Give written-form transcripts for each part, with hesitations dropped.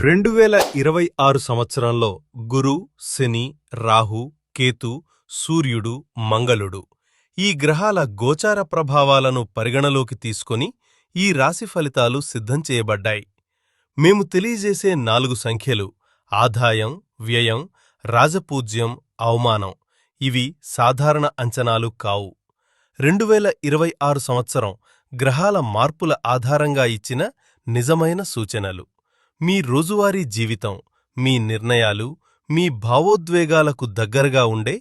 2026 సంవత్సరంలో గురు, శని, రాహు, కేతు, సూర్యుడు, మంగళుడు ఈ గ్రహాల గోచార ప్రభావాలను పరిగణలోకి తీసుకొని ఈ రాశి ఫలితాలు సిద్ధం చేయబడ్డాయి. మేము తెలియజేసే 4 సంఖ్యలు ఆదాయం, వ్యయం, రాజపూజ్యం, అవమానం. ఇవి సాధారణ అంచనాలు కావు. 2026 సంవత్సరం గ్రహాల మార్పుల ఆధారంగా ఇచ్చిన నిజమైన సూచనలు. మీ రోజువారీ జీవితం, మీ నిర్ణయాలు, మీ భావోద్వేగాలకు దగ్గరగా ఉండే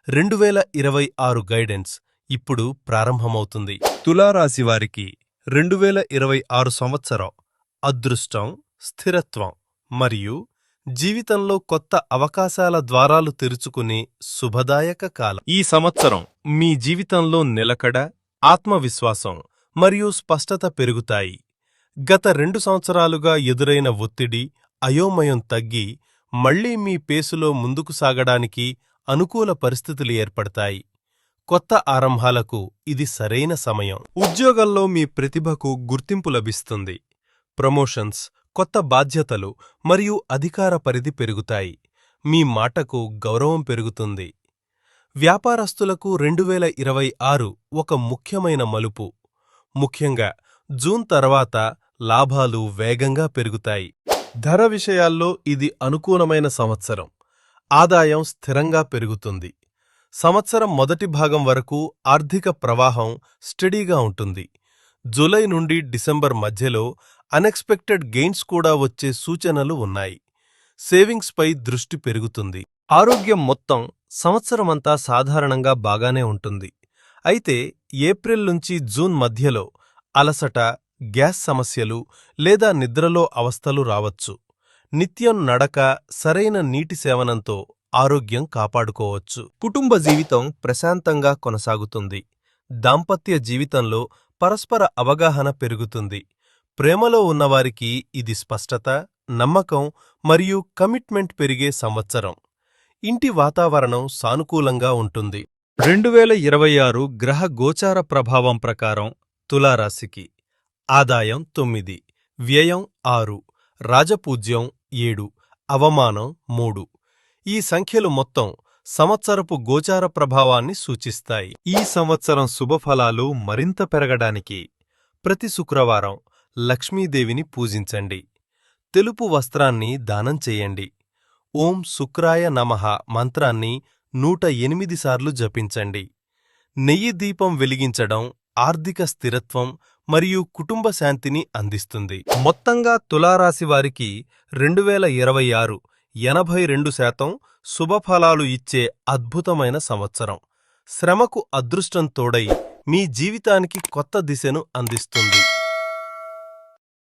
2026 గైడెన్స్ ఇప్పుడు ప్రారంభమవుతుంది. తులారాశివారికి 2026 సంవత్సరం అదృష్టం, స్థిరత్వం మరియు జీవితంలో కొత్త అవకాశాల ద్వారాలు తెరుచుకునే శుభదాయక కాలం. ఈ సంవత్సరం మీ జీవితంలో నిలకడ, ఆత్మవిశ్వాసం మరియు స్పష్టత పెరుగుతాయి. గత 2 సంవత్సరాలుగా ఎదురైన ఒత్తిడి, అయోమయం తగ్గి మళ్లీ మీ పేసులో ముందుకు సాగడానికి అనుకూల పరిస్థితులు ఏర్పడతాయి. కొత్త ఆరంభాలకు ఇది సరైన సమయం. ఉద్యోగంలో మీ ప్రతిభకు గుర్తింపు లభిస్తుంది. ప్రమోషన్స్, కొత్త బాధ్యతలు మరియు అధికార పరిధి పెరుగుతాయి. మీ మాటకు గౌరవం పెరుగుతుంది. వ్యాపారస్తులకు 2026 ఒక ముఖ్యమైన మలుపు. ముఖ్యంగా జూన్ తర్వాత లాభాలు వేగంగా పెరుగుతాయి. ధర విషయాల్లో ఇది అనుకూలమైన సంవత్సరం. ఆదాయం స్థిరంగా పెరుగుతుంది. సంవత్సరం మొదటి భాగం వరకు ఆర్థిక ప్రవాహం స్టడీగా ఉంటుంది. జూలై నుండి డిసెంబర్ మధ్యలో అన్ఎక్స్పెక్టెడ్ గెయిన్స్ కూడా వచ్చే సూచనలు ఉన్నాయి. సేవింగ్స్పై దృష్టి పెరుగుతుంది. ఆరోగ్యం మొత్తం సంవత్సరమంతా సాధారణంగా బాగానే ఉంటుంది. అయితే ఏప్రిల్ నుంచి జూన్ మధ్యలో అలసట, గ్యాస్ సమస్యలు లేదా నిద్రలో అవస్థలు రావచ్చు. నిత్యం నడక, సరైన నీటి సేవనంతో ఆరోగ్యం కాపాడుకోవచ్చు. కుటుంబ జీవితం ప్రశాంతంగా కొనసాగుతుంది. దాంపత్య జీవితంలో పరస్పర అవగాహన పెరుగుతుంది. ప్రేమలో ఉన్నవారికి ఇది స్పష్టత, నమ్మకం మరియు కమిట్మెంట్ పెరిగే సంవత్సరం. ఇంటి వాతావరణం సానుకూలంగా ఉంటుంది. 2026 గ్రహ గోచార ప్రభావం ప్రకారం తులారాశికి ఆదాయం 9, వ్యయం 6, రాజపూజ్యం 7, అవమానం 3. ఈ సంఖ్యలు మొత్తం సంవత్సరపు గోచార ప్రభావాన్ని సూచిస్తాయి. ఈ సంవత్సరం శుభఫలాలు మరింత పెరగడానికి ప్రతి శుక్రవారం లక్ష్మీదేవిని పూజించండి. తెలుపు వస్త్రాన్ని దానం చెయ్యండి. ఓం శుక్రాయ నమః మంత్రాన్ని 108 సార్లు జపించండి. నెయ్యి దీపం వెలిగించడం ఆర్థిక స్థిరత్వం మరియు కుటుంబ శాంతిని అందిస్తుంది. మొత్తంగా తులారాశివారికి 2026 82% శుభఫలాలు ఇచ్చే అద్భుతమైన సంవత్సరం. శ్రమకు అదృష్టం తోడై మీ జీవితానికి కొత్త దిశను అందిస్తుంది.